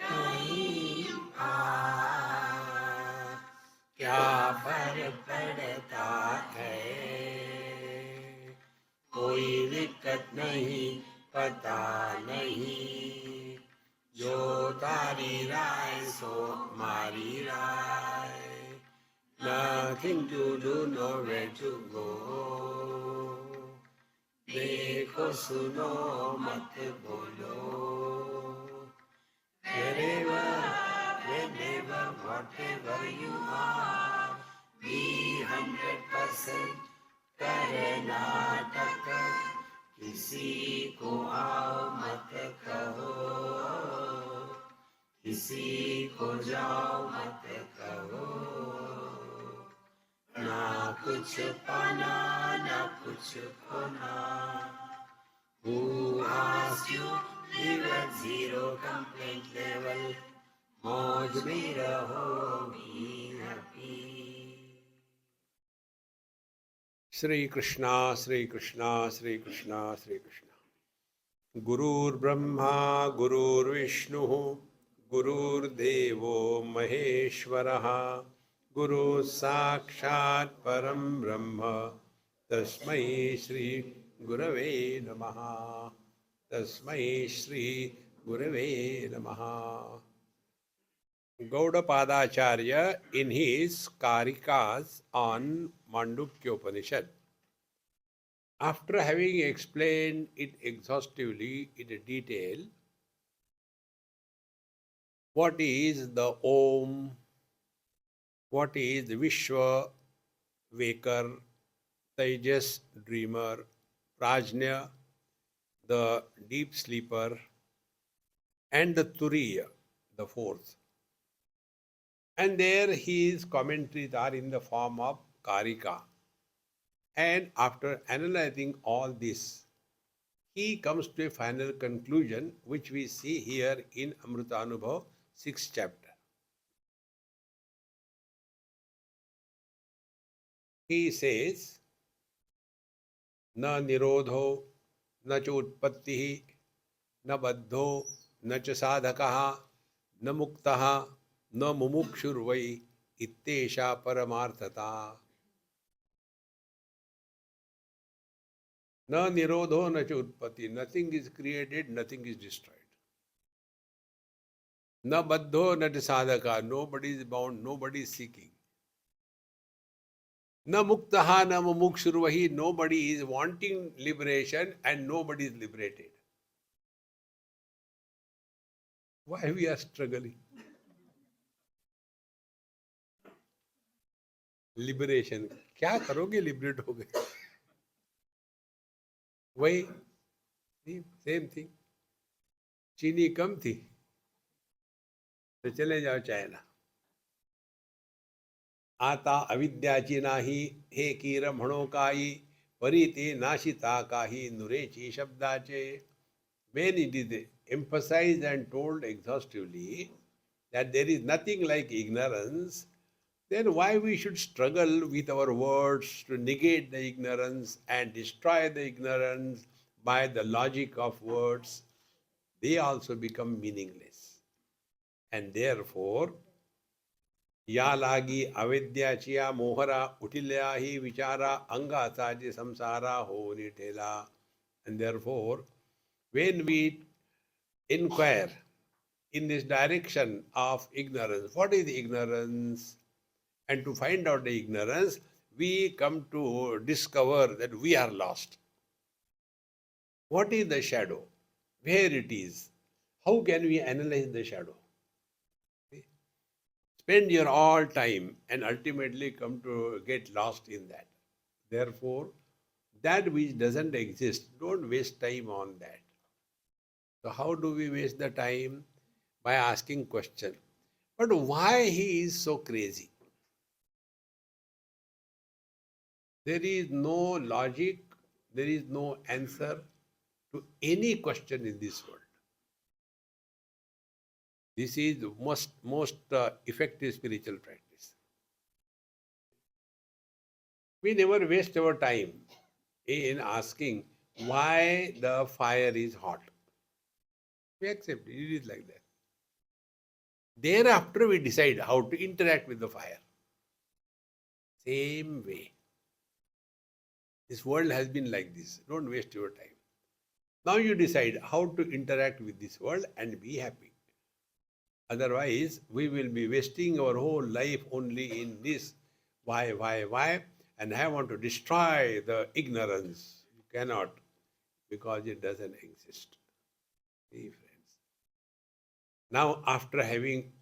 नहीं क्या फर्क पड़ता है, कोई दिक्कत नहीं, पता नहीं, जो तारी राय सो मारी राय, nothing to do, nowhere to go, देखो सुनो मत बोलो, wherever, whenever, whatever you are, be 100% Karnataka, किसी को आओ मत कहो, किसी को जाओ मत कहो, ना कुछ पाना ना कुछ खोना, who asked you live at zero complaint level, मौज में रहो, be happy. श्री कृष्णा श्री कृष्णा श्री कृष्णा श्री कृष्णा। गुरुर्ब्रह्मा गुरुर्विष्णु गुरुर्देवो महेश्वरः, गुरु साक्षात् परं ब्रह्म, तस्मै श्री गुरवे नमः, तस्मै श्री गुरवे नमः। Gaudapadacharya, in his Karikas on Mandukya Upanishad, after having explained it exhaustively in detail, what is the Om, what is the Vishwa, Waker, Tejas, Dreamer, Prajna, the deep sleeper, and the Turiya, the fourth. And there his commentaries are in the form of Karika. And after analyzing all this, he comes to a final conclusion, which we see here in Amritanubhav, 6th chapter. He says, Na nirodho, na cha utpattihi, na baddho, na cha sadhakaha, na muktaha, na mumukshurvai, ittesha paramarthata. Na nirodho, na cha utpatti. Nothing is created, nothing is destroyed. Na baddho, na cha sadhaka. Nobody is bound, nobody is seeking. Na muktaha, na mumukshurvahi. Nobody is wanting liberation and nobody is liberated. Why we are struggling? Liberation क्या करोगे, liberate हो गए, वही same thing, चीनी कम थी तो चले जाओ चाइना, आता अविद्याची नाही हे कीर म्हणो काही, परी ते नाशिता काही नुरेची शब्दाचे. When it is emphasized and told exhaustively that there is nothing like ignorance, then why we should struggle with our words to negate the ignorance and destroy the ignorance by the logic of words? They also become meaningless. And therefore, या लागी अविद्याची या मोहरा उठिल्या ही विचारा अंगाचा जे संसारा होऊन ठेला. And therefore, when we inquire in this direction of ignorance, what is ignorance? And to find out the ignorance, we come to discover that we are lost. What is the shadow? Where it is? How can we analyze the shadow? Spend your all time and ultimately come to get lost in that. Therefore, that which doesn't exist, don't waste time on that. So how do we waste the time? By asking question. But why he is so crazy? There is no logic, there is no answer to any question in this world. This is the most effective spiritual practice. We never waste our time in asking why the fire is hot. We accept it, it is like that. Thereafter, we decide how to interact with the fire. Same way. This world has been like this. Don't waste your time. Now you decide how to interact with this world and be happy. Otherwise, we will be wasting our whole life only in this why, and I want to destroy the ignorance. You cannot, because it doesn't exist. See, friends. Now, after having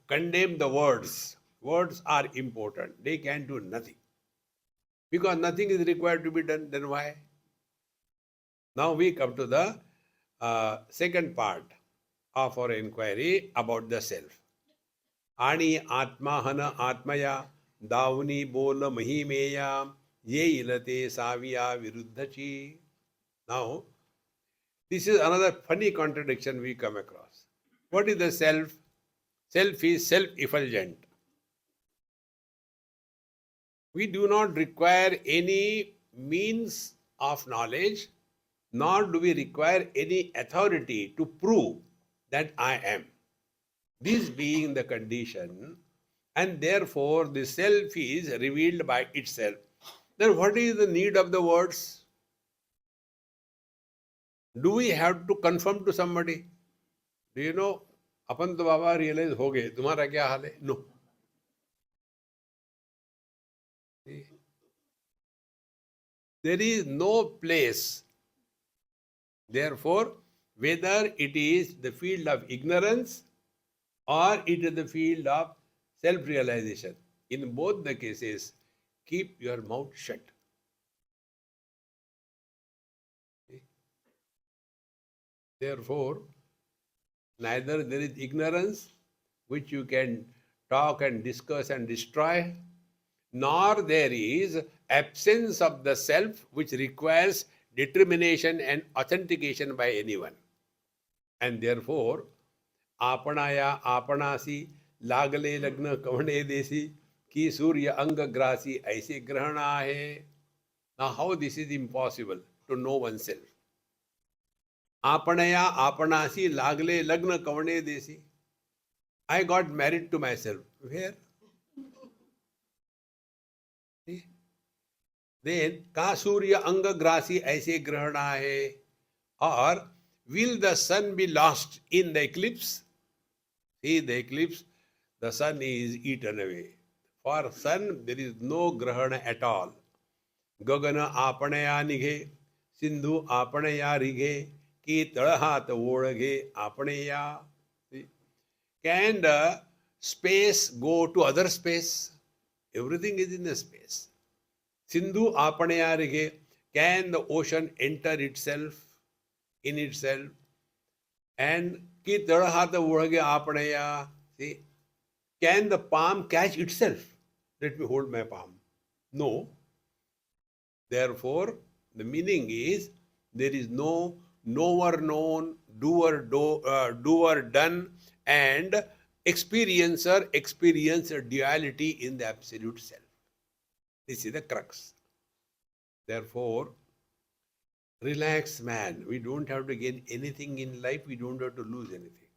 condemn the words. Words are important. They can do nothing. Because nothing is required to be done, then why? Now we come to the second part of our inquiry about the self. Ani atmahana atmaya davni bola mahimeya ye ilate saviya viruddhachi. Now, this is another funny contradiction we come across. What is the self? Self is self-effulgent. We do not require any means of knowledge, nor do we require any authority to prove that I am. This being the condition, and therefore the self is revealed by itself. Then what is the need of the words? Do we have to confirm to somebody? Do you know, अपन तो बाबा realise हो गए, तुम्हारा क्या हाल है? No. There is no place. Therefore, whether it is the field of ignorance or it is the field of self-realization, in both the cases, keep your mouth shut. Therefore, neither there is ignorance, which you can talk and discuss and destroy, nor there is absence of the self, which requires determination and authentication by anyone. And therefore, आपणाया आपणासी लागले लग्न कवणे देसी की सूर्य अंग grassy ऐसे ग्रहण आहे. Now how this is impossible to know oneself? आपणया आपणासी लागले लग्न कवणे देसी. I got married to myself. Where? See? Then का सूर्य अंग ग्रासी ऐसे ग्रहण आहे. Or will the sun be lost in the eclipse? See, the eclipse, the sun is eaten away. For sun, there is no grahana at all. Gagana apanaya nighe, Sindhu apanaya righe, ki talahat volaghe apanaya. Can the space go to other space? Everything is in the space. Sindhu apanaya righe, can the ocean enter itself, in itself? And ki tadahata volage apanaya. See, can the palm catch itself? Let me hold my palm. No. Therefore, the meaning is there is no knower known, doer done, and experiencer duality in the absolute self. This is the crux. Therefore, relax, man. We don't have to gain anything in life. We don't have to lose anything.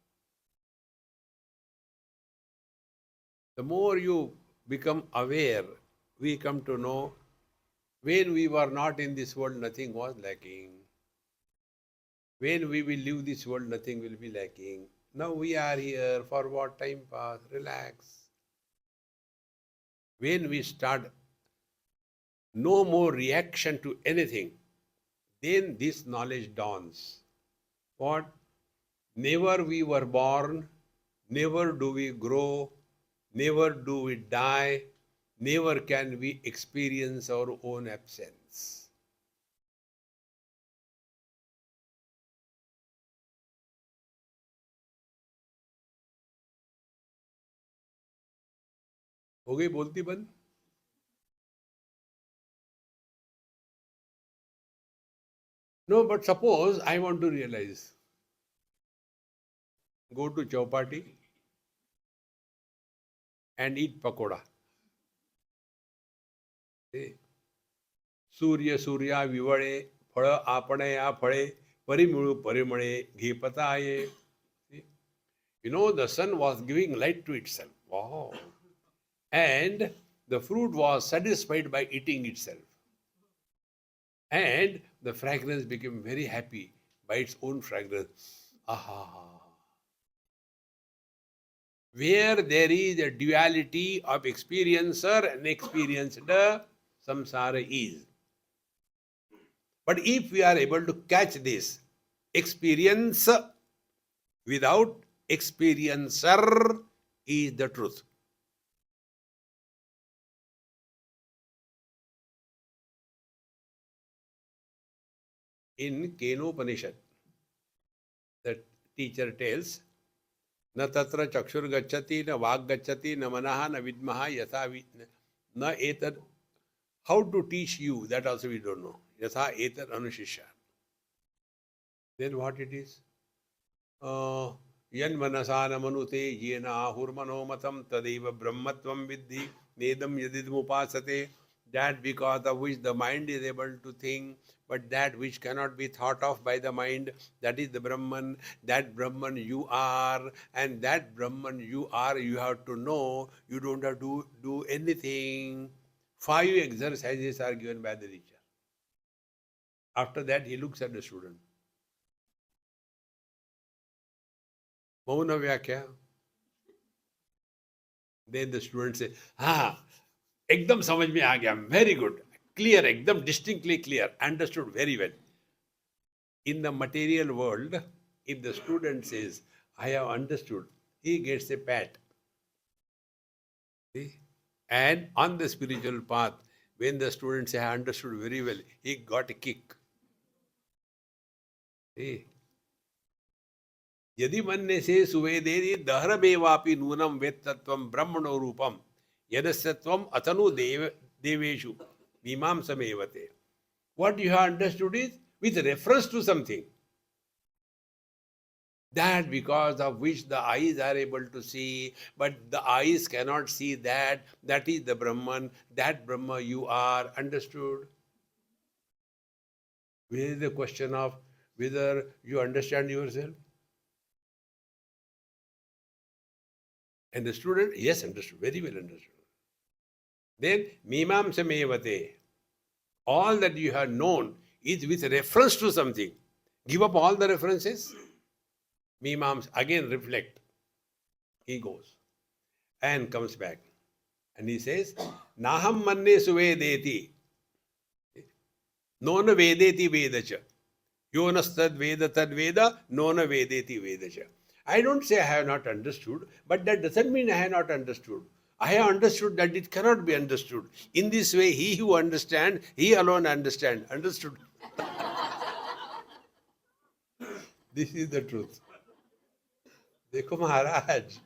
The more you become aware, we come to know when we were not in this world, nothing was lacking. When we will leave this world, nothing will be lacking. Now we are here. For what time pass? Relax. When we start no more reaction to anything, then this knowledge dawns. What? Never we were born, never do we grow, never do we die, never can we experience our own absence. हो गई बोलती बंद? No, but suppose I want to realize. Go to Chowpatty and eat pakoda. सूर्य सूर्या विवळे फळ आपणया फळे परिमिळू परिमळे घेपता आहे. The sun was giving light to itself. Wow. And the fruit was satisfied by eating itself. And the fragrance became very happy by its own fragrance. Aha. Where there is a duality of experiencer and experienced, samsara is. But if we are able to catch this experience without experiencer is the truth. In Kenopanishad, the teacher tells, न तत्र चक्षुर गच्छति न वाग गच्छति न मनः न विद्मः यथा न एतद. How to teach you, that also we don't know. Yatha etad anushisha. Then what it is? Yan manasana manute yena ahurmano matam tadeva brahmatvam viddhi nedam yadidam upasate. That because of which the mind is able to think, but that which cannot be thought of by the mind, that is the Brahman. That Brahman you are, and that Brahman you are, you have to know. You don't have to do anything. 5 exercises are given by the teacher. After that, he looks at the student. Mauna Vyakya. Then the student says, ekdam samajh mein aa gaya, very good, clear, ekdam distinctly clear, understood very well. In the material world, if the student says, I have understood, he gets a pat. See? And on the spiritual path, when the student says, I understood very well, he got a kick. See? यदि मन्ने से सुवेदेति दहरमेवापि नूनम वेत्तत्वं ब्रह्मणो रूपम यदस्यत्वम अतनु देवेषु मीमांसमेवते. What you have understood is with reference to something. That because of which the eyes are able to see, but the eyes cannot see that. That is the Brahman. That Brahma you are. Understood? Where is the question of whether you understand yourself? And the student, yes, understood, very well understood. Then, mimamsamevate. All that you have known is with reference to something. Give up all the references. Mimams, again reflect. He goes and comes back. And he says, Naham manne suvedeti. Nona vedeti vedacha. Yonastad veda tad veda, nona vedeti vedacha. I don't say I have not understood, but that doesn't mean I have not understood. I have understood that it cannot be understood. In this way, he who understands, he alone understands. Understood? This is the truth. Dekho Maharaj,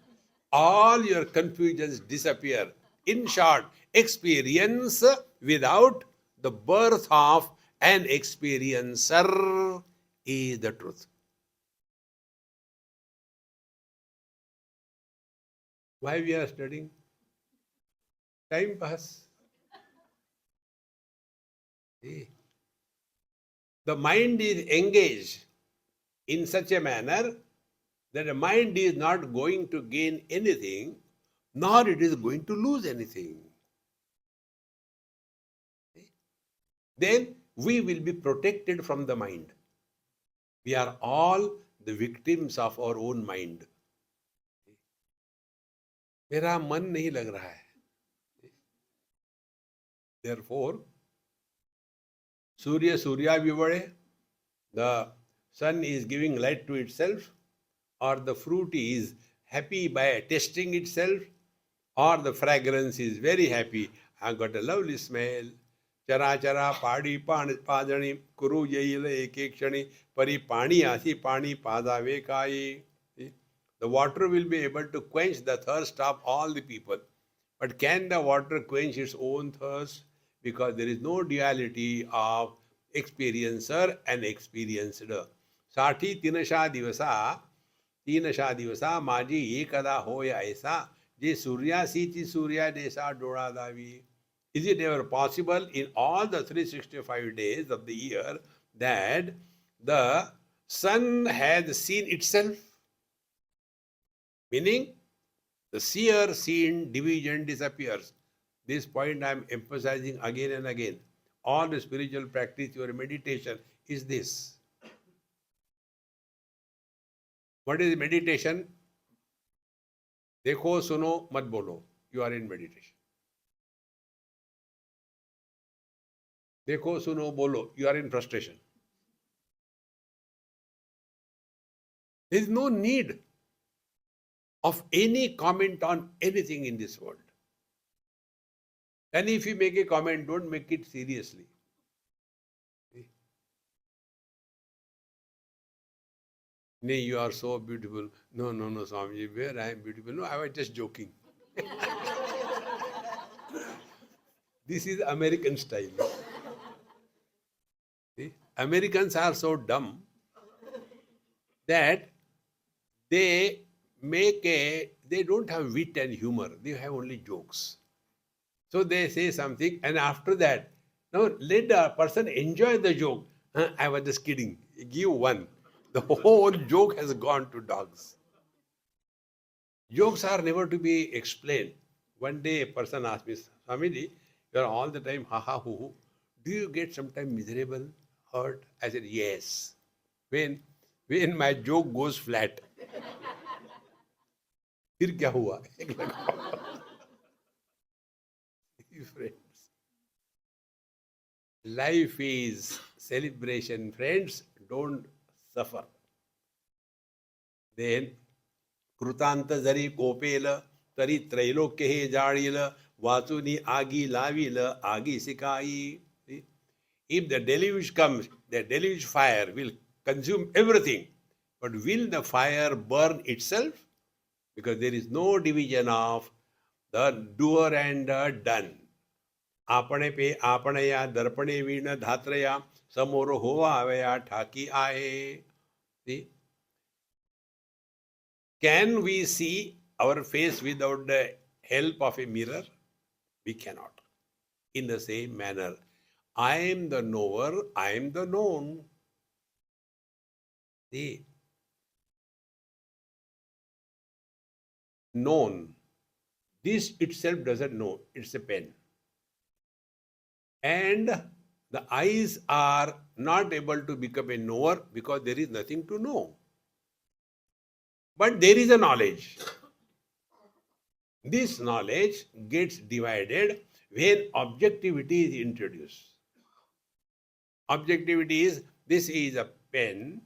all your confusions disappear. In short, experience without the birth of an experiencer is the truth. Why we are studying? Time pass. See? The mind is engaged in such a manner that the mind is not going to gain anything, nor it is going to lose anything. See? Then we will be protected from the mind. We are all the victims of our own mind. मेरा मन नहीं लग रहा है. Therefore, Surya Vivade, the sun is giving light to itself, or the fruit is happy by tasting itself, or the fragrance is very happy. I got a lovely smell. Chara chara padi padani kuru yaila ekekshani pari pani asi pani padave kai. The water will be able to quench the thirst of all the people. But can the water quench its own thirst? Because there is no duality of experiencer and experienced. Sati tinasha divasa maji ekada hoya aisa je surya siti surya desa doda davi. Is it ever possible in all the 365 days of the year that the sun has seen itself? Meaning, the seer seen division disappears. This point I am emphasizing again and again. All the spiritual practice, your meditation is this. What is meditation? देखो सुनो मत बोलो. You are in meditation. देखो सुनो बोलो. You are in frustration. There is no need of any comment on anything in this world. And if you make a comment, don't make it seriously. Nay, you are so beautiful. No, Swamiji, where I am beautiful? No, I was just joking. This is American style. See? Americans are so dumb that they don't have wit and humor. They have only jokes. So they say something, and after that, now let the person enjoy the joke. I was just kidding. Give one. The whole joke has gone to dogs. Jokes are never to be explained. One day a person asked me, Swamiji, you are all the time ha ha hoo hoo. Do you get sometimes miserable, hurt? I said, yes. When my joke goes flat. फिर क्या हुआ? Friends, life is celebration. Friends, don't suffer. Then, कृतांत जरी कोपेल तरी त्रैलोक्य हे जाळील वाचुनी आगी लावील आगी सिकाई. If the deluge comes, the deluge fire will consume everything. But will the fire burn itself? Because there is no division of the doer and the done. आपणे पे आपणया दर्पणे वीण धात्रया समोर होवा आवया ठाकी आहे. See? Can we see our face without the help of a mirror? We cannot. In the same manner, I am the knower, I am the known. See? Known. This itself doesn't know. It's a pen. And the eyes are not able to become a knower because there is nothing to know. But there is a knowledge. This knowledge gets divided when objectivity is introduced. Objectivity is, this is a pen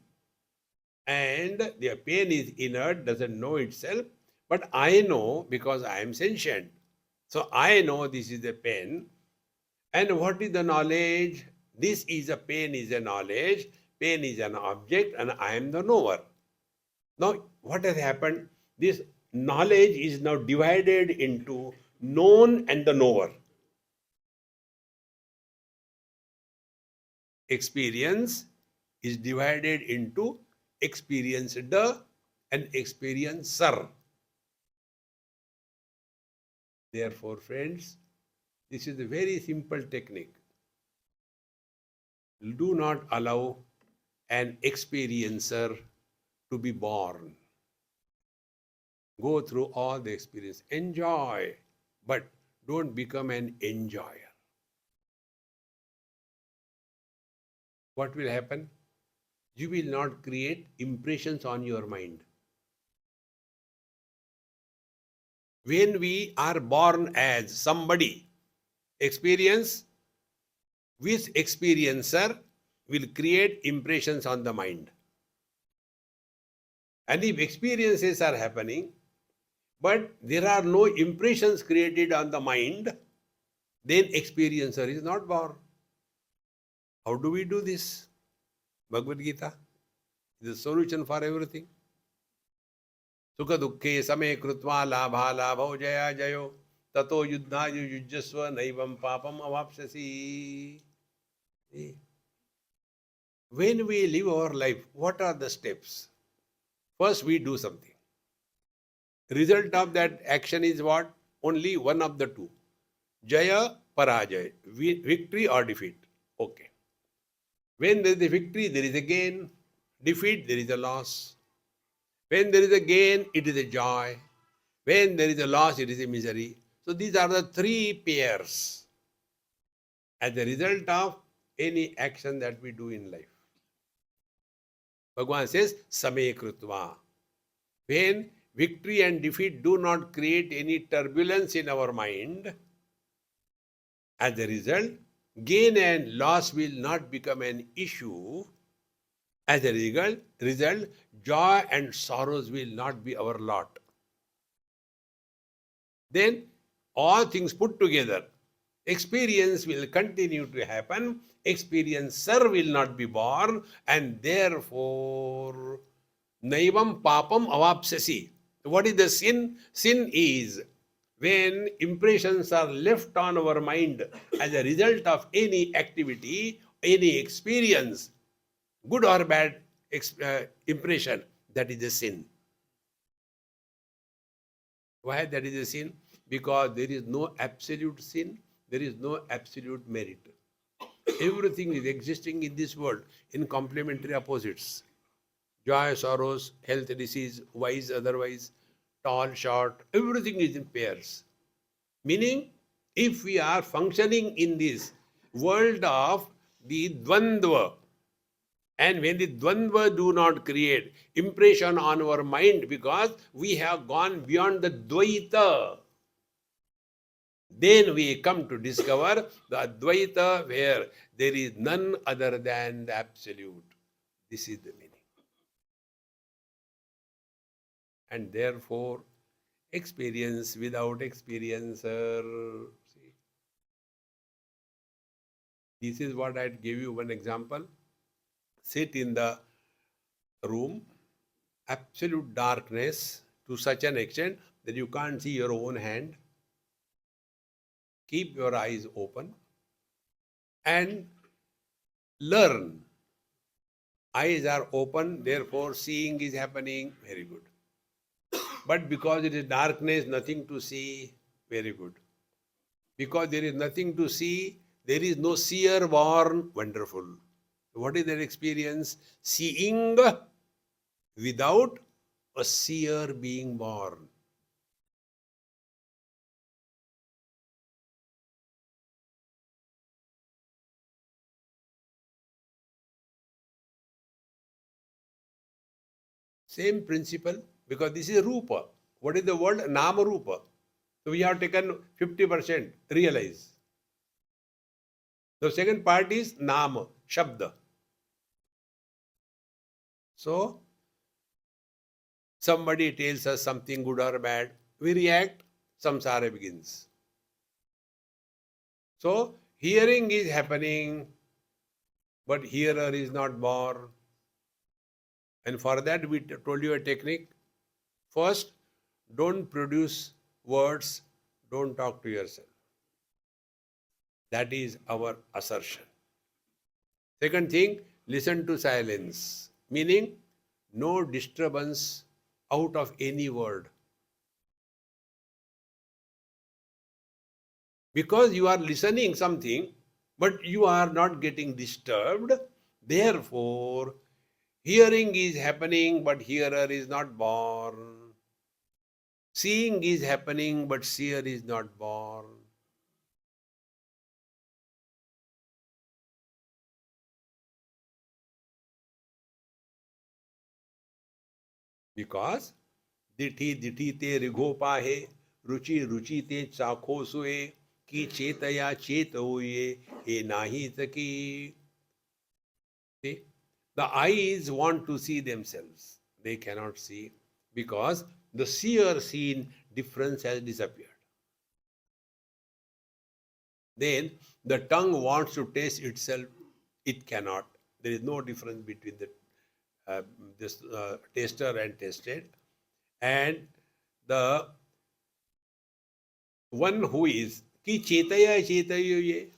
and the pen is inert, doesn't know itself, but I know because I am sentient. So I know this is a pen. And what is the knowledge? This is a pen is a knowledge, pen is an object, and I am the knower. Now, what has happened? This knowledge is now divided into known and the knower. Experience is divided into experienced and experiencer. Therefore, friends, this is a very simple technique. Do not allow an experiencer to be born. Go through all the experience. Enjoy, but don't become an enjoyer. What will happen? You will not create impressions on your mind. When we are born as somebody, experience with experiencer will create impressions on the mind. And if experiences are happening, but there are no impressions created on the mind, then experiencer is not born. How do we do this? Bhagavad Gita is the solution for everything. Sukha dukkhe same krutva labha labho jaya jayo tato yuddha yujjasva naivam papam avapsasi. When we live our life, what are the steps? First, we do something. Result of that action is what? Only one of the two. Jaya, Parajaya. Victory or defeat. Okay. When there is a victory, there is a gain. Defeat, there is a loss. When there is a gain, it is a joy. When there is a loss, it is a misery. So these are the three pairs as a result of any action that we do in life. Bhagavan says, Same Krutva. When victory and defeat do not create any turbulence in our mind, as a result, gain and loss will not become an issue. As a result, joy and sorrows will not be our lot. Then all things put together, experience will continue to happen, experiencer will not be born, and therefore, naivam papam avapsasi. What is the sin? Sin is when impressions are left on our mind as a result of any activity, any experience, good or bad impression, that is a sin. Why that is a sin? Because there is no absolute sin, there is no absolute merit. Everything is existing in this world in complementary opposites. Joy, sorrows, health, disease, wise, otherwise, tall, short, everything is in pairs. Meaning, if we are functioning in this world of the dvandva, and when the dvandva do not create impression on our mind because we have gone beyond the dvaita, then we come to discover the Advaita where there is none other than the Absolute. This is the meaning. And therefore, experience without experiencer. See, this is what I gave you one example. Sit in the room, absolute darkness to such an extent that you can't see your own hand. Keep your eyes open and learn. Eyes are open, therefore seeing is happening. Very good. But because it is darkness, nothing to see. Very good. Because there is nothing to see, there is no seer born. Wonderful. What is that experience? Seeing without a seer being born. Same principle, because this is Rupa. What is the word? Nama Rupa. So we have taken 50%, realize. The second part is Nama, Shabda. So, somebody tells us something good or bad, we react, samsara begins. So, hearing is happening, but hearer is not born. And for that, we told you a technique. First, don't produce words, don't talk to yourself. That is our assertion. Second thing, listen to silence, meaning no disturbance out of any word. Because you are listening something, but you are not getting disturbed, therefore, hearing is happening, but hearer is not born. Seeing is happening, but seer is not born. Because दिठी दिठी ते रिघोपाहे रुचि रुचि ते चाखो सुए की चेतया चेत हुए ए नाही तकी. See, the eyes want to see themselves. They cannot see because the seer seen difference has disappeared. Then the tongue wants to taste itself. It cannot. There is no difference between the this taster and tasted. And the one who is ki chetaya chetaye,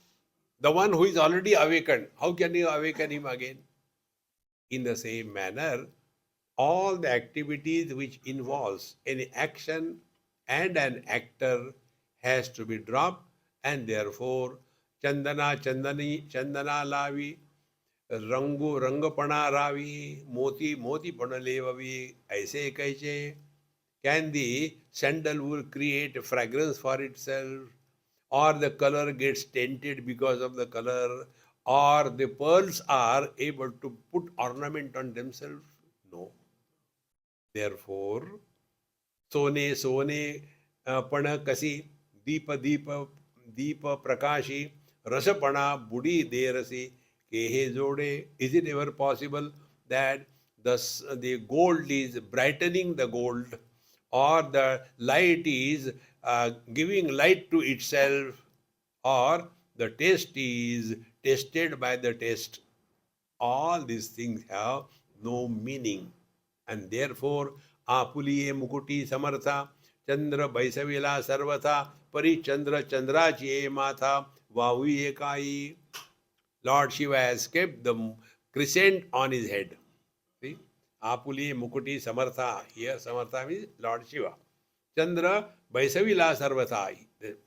the one who is already awakened, how can you awaken him again? In the same manner, all the activities which involves any action and an actor has to be dropped, and therefore Chandana Chandani Chandana Lavi, रंगो रंगपणा रावी, मोती मोतीपण लेववी, ऐसे cache. Can the sandalwood create a fragrance for itself? Or the color gets tainted because of the color? Or the pearls are able to put ornament on themselves? No. Therefore, सोने सोने पण कसी, दीप दीप दीप प्रकाशी, रसपणा बुडी देरसी, के हे जोडे. Is it ever possible that the gold is brightening the gold, or the light is giving light to itself, or the taste is tasted by the taste? All these things have no meaning. And therefore, आपुलिये Mukurthi समर्था, चंद्र बैसविला सर्वथा, परी चंद्र चंद्राची माथा, वाहुये काई. Lord Shiva has kept the crescent on his head. See? Apuli Mukuti Samartha. Here Samartha means Lord Shiva. Chandra Baisavila Sarvatha. The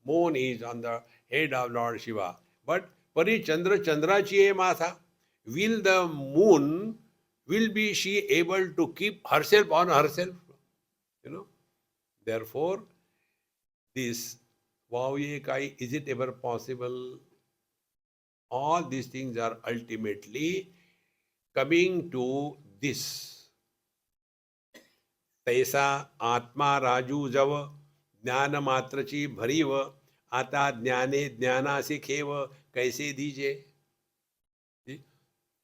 moon is on the head of Lord Shiva. But Pari Chandra Chandrachiye Matha. Will the moon, will be she able to keep herself on herself? You know. Therefore, this Vahuye Kai, is it ever possible? All these things are ultimately coming to this. तैसा आत्मा राजू जव, ज्ञान मात्रची भरीव, आता ज्ञाने ज्ञानासी खेव, कैसे दीजे.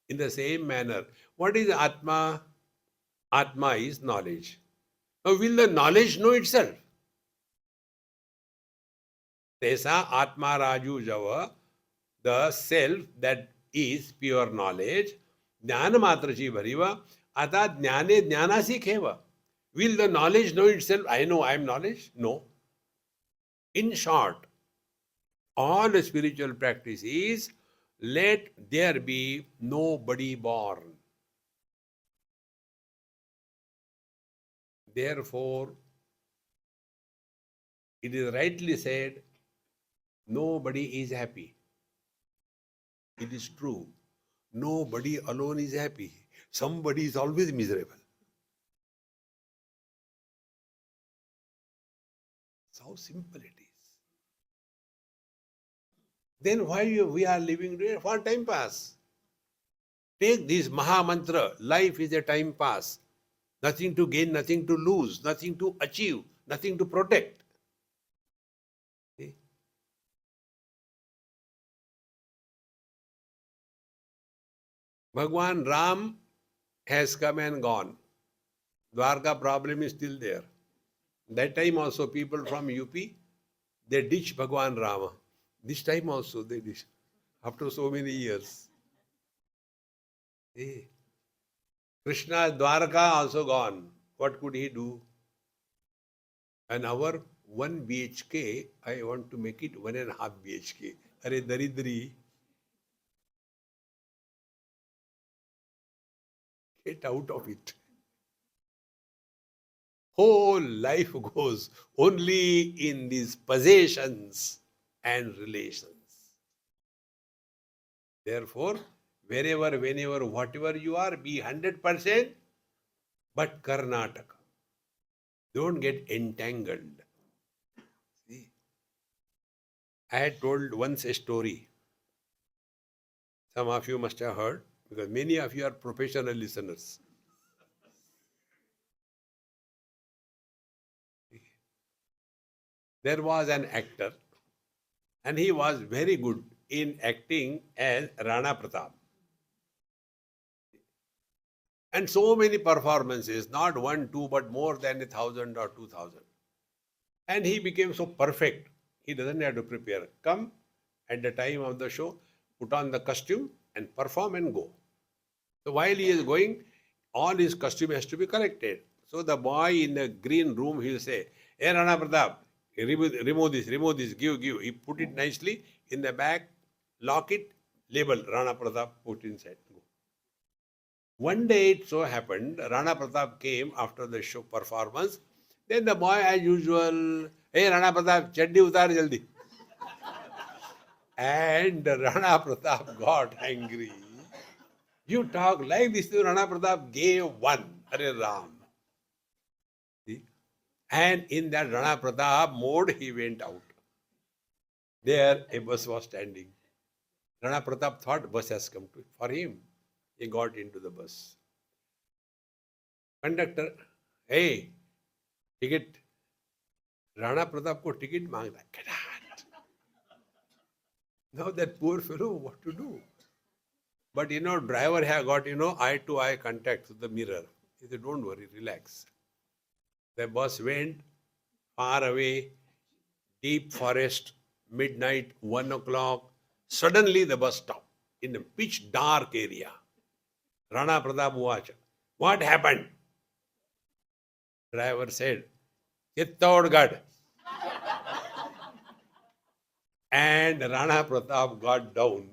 In the same manner, what is Atma? Atma is knowledge. Now, will the knowledge know itself? Tesa Atma Raju Java, the self that is pure knowledge, Jnana Matrachi Bhariva, Ata Jnane Jnanasi Kheva. Will the knowledge know itself? I know I am knowledge? No. In short, all the spiritual practice is, let there be nobody born. Therefore, it is rightly said, nobody is happy. It is true. Nobody alone is happy. Somebody is always miserable. That's how simple it is. Then why we are living there? For time pass. Take this Maha Mantra. Life is a time pass. Nothing to gain, nothing to lose, nothing to achieve, nothing to protect. See? Bhagwan Ram has come and gone. Dwarka problem is still there. That time also people from UP, they ditch Bhagwan Rama. This time also they ditch. After so many years. See? Krishna Dwarka also gone. What could he do? An hour, 1 BHK, I want to make it 1.5 BHK. Are Daridri. Get out of it. Whole life goes only in these possessions and relations. Therefore, wherever, whenever, whatever you are, be 100%, but Karnataka. Don't get entangled. See, I had told once a story. Some of you must have heard, because many of you are professional listeners. There was an actor, and he was very good in acting as Rana Pratap. And so many performances, not 1, 2, but more than 1,000 or 2,000. And he became so perfect, he doesn't have to prepare. Come at the time of the show, put on the costume and perform and go. So while he is going, all his costume has to be corrected. So the boy in the green room, he'll say, "Hey Rana Pratap, remove this, give. He put it nicely in the bag, lock it, label Rana Pratap, put inside. Go. One day it so happened, Rana Pratap came after the show performance. Then the boy, as usual, "Hey Rana Pratap, chaddi utar jaldi." And Rana Pratap got angry. You talk like this to Rana Pratap gave one. Hare Ram. See? And in that Rana Pratap mode, he went out. There, a bus was standing. Rana Pratap thought bus has come to for him. He got into the bus. Conductor, hey, ticket. Rana Pratap ko ticket mangta. Get out. Now that poor fellow, what to do? But driver have got, eye-to-eye contact with the mirror. He said, don't worry, relax. The bus went far away, deep forest, midnight, 1 o'clock. Suddenly the bus stopped in a pitch dark area. Rana Pratap watched. What happened? Driver said, Chittorgarh. And Rana Pratap got down.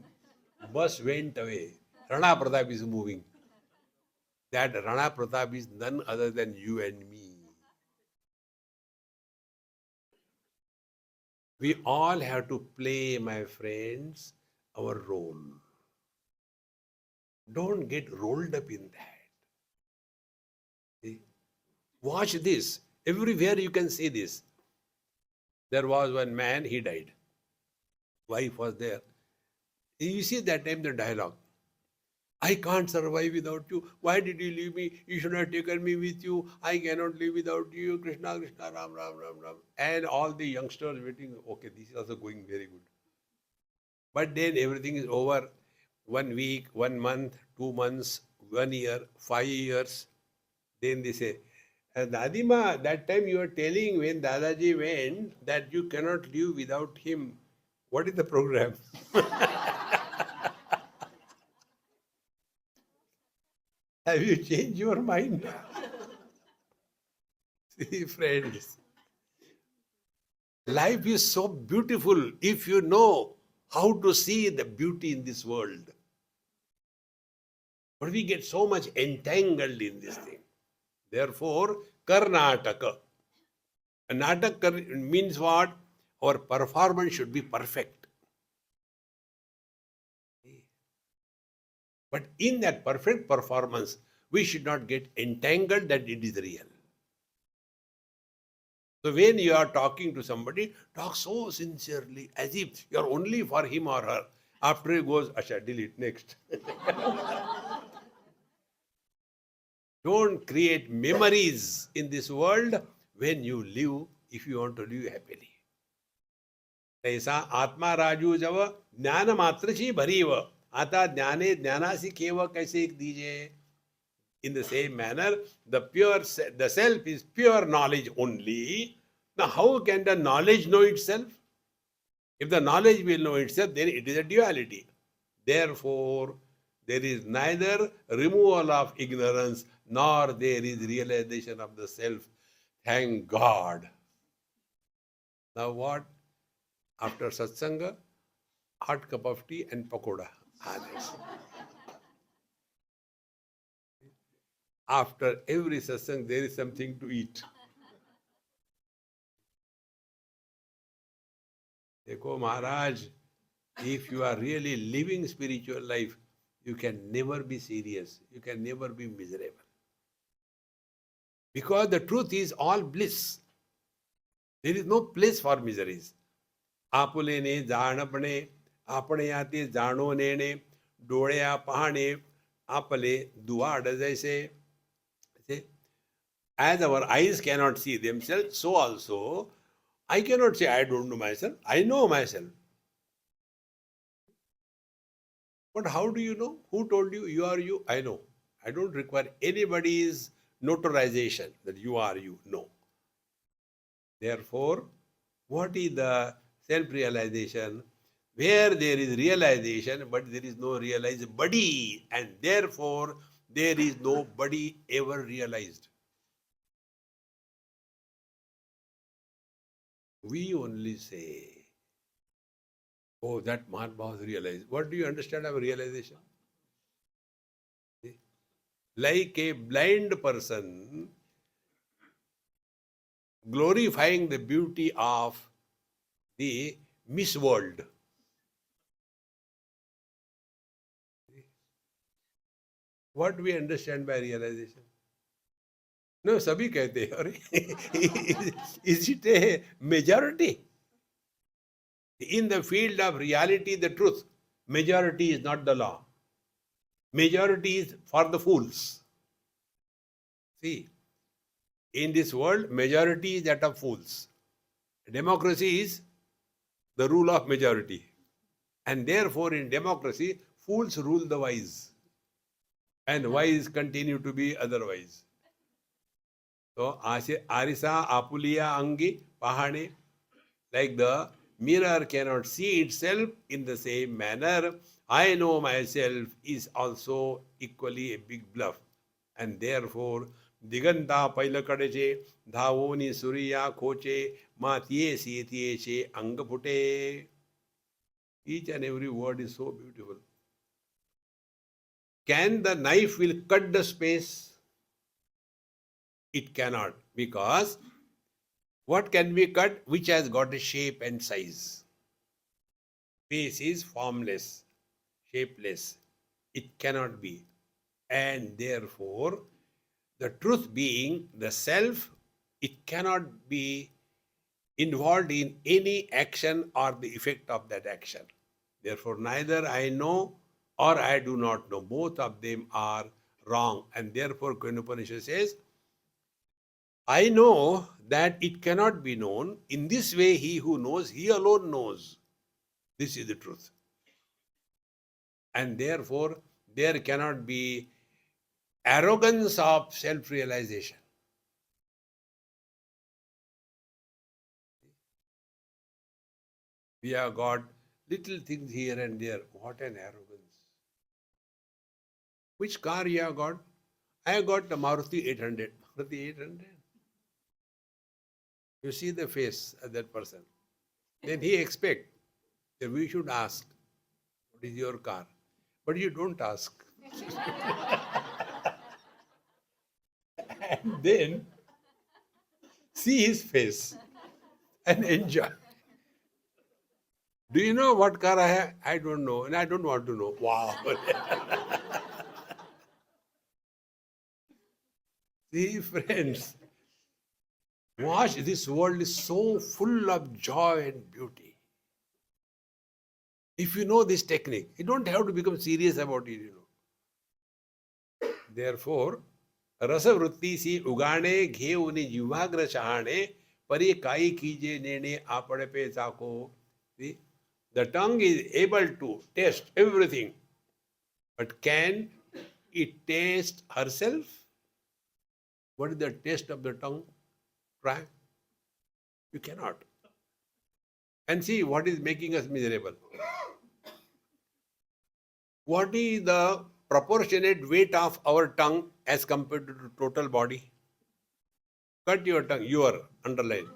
Bus went away. Rana Pratap is moving. That Rana Pratap is none other than you and me. We all have to play, my friends, our role. Don't get rolled up in that. See? Watch this. Everywhere you can see this. There was one man, he died. Wife was there. You see that time the dialogue. I can't survive without you. Why did you leave me? You should have taken me with you. I cannot live without you. Krishna, Krishna, Ram, Ram, Ram, Ram. And all the youngsters waiting. Okay, this is also going very good. But then everything is over. 1 week, 1 month, 2 months, 1 year, 5 years. Then they say, Dadima, that time you were telling when Dadaji went that you cannot live without him. What is the program? Have you changed your mind? See, friends, life is so beautiful if you know how to see the beauty in this world. But we get so much entangled in this thing. Therefore, Karnataka. A Natak means what? Our performance should be perfect. But in that perfect performance, we should not get entangled that it is real. So when you are talking to somebody, talk so sincerely as if you are only for him or her. After it goes, Asha, delete, next. Don't create memories in this world when you live, if you want to live happily. ऐसा आत्मा राजू जब ज्ञान मात्र she भरीव आता ज्ञाने ज्ञानासी केव कैसे दीजिए. In the same manner, the self is pure knowledge only. Now, how can the knowledge know itself? If the knowledge will know itself, then it is a duality. Therefore, there is neither removal of ignorance nor there is realization of the self. Thank God. Now what? After satsanga, hot cup of tea and pakoda. After every satsang, there is something to eat. Dekho Maharaj, if you are really living spiritual life, you can never be serious. You can never be miserable. Because the truth is all bliss. There is no place for miseries. आपुले ने जाणपणे आपणे आते जाणो नेणे डोळ्या पाहणे आपले दुवाड जैसे. As our eyes cannot see themselves, so also I cannot say I don't know myself. I know myself. But how do you know? Who told you? You are you. I know. I don't require anybody's notarization that you are you. No. Therefore, what is the self-realization? Where there is realization, but there is no realized body, and therefore there is no body ever realized. We only say, oh, that Mahatma was realized. What do you understand of realization? Like a blind person glorifying the beauty of the Miss World. What we understand by realization? No, सभी कहते हैं अरे is it a majority? In the field of reality, the truth, majority is not the law. Majority is for the fools. See, in this world, majority is that of fools. Democracy is the rule of majority. And therefore, in democracy, fools rule the wise. And wise continue to be otherwise. So, Arisa Apulia Angi Pahane, like the mirror cannot see itself in the same manner, I know myself is also equally a big bluff. And therefore, Diganta पैलकडेचे धावोनी Surya खोचे मातिये सीतियेचे अंग फुटे. Each and every word is so beautiful. Can the knife will cut the space? It cannot, because what can be cut which has got a shape and size? Space is formless, shapeless. It cannot be. And therefore, the truth being the self, it cannot be involved in any action or the effect of that action. Therefore, neither I know or I do not know. Both of them are wrong. And therefore, Kena Upanishad says, I know that it cannot be known. In this way, he who knows, he alone knows. This is the truth. And therefore, there cannot be arrogance of self-realization. We have got little things here and there. What an arrogance. Which car you have got? I have got the Maruti 800. Maruti 800. You see the face of that person. Then he expects that we should ask, what is your car? But you don't ask. And then see his face and enjoy. Do you know what car I have? I don't know, and I don't want to know. Wow. See, friends, watch, this world is so full of joy and beauty. If you know this technique, you don't have to become serious about it, Therefore, रसवृत्ति सी उगाणे घेऊनी जिव्हाग्र शहाणे परी काही कीजे नेणे आपण पे चाको. The tongue is able to taste everything, but can it taste herself? What is the taste of the tongue? Try. You cannot. And see what is making us miserable. What is the proportionate weight of our tongue as compared to the total body? Cut your tongue, your underline.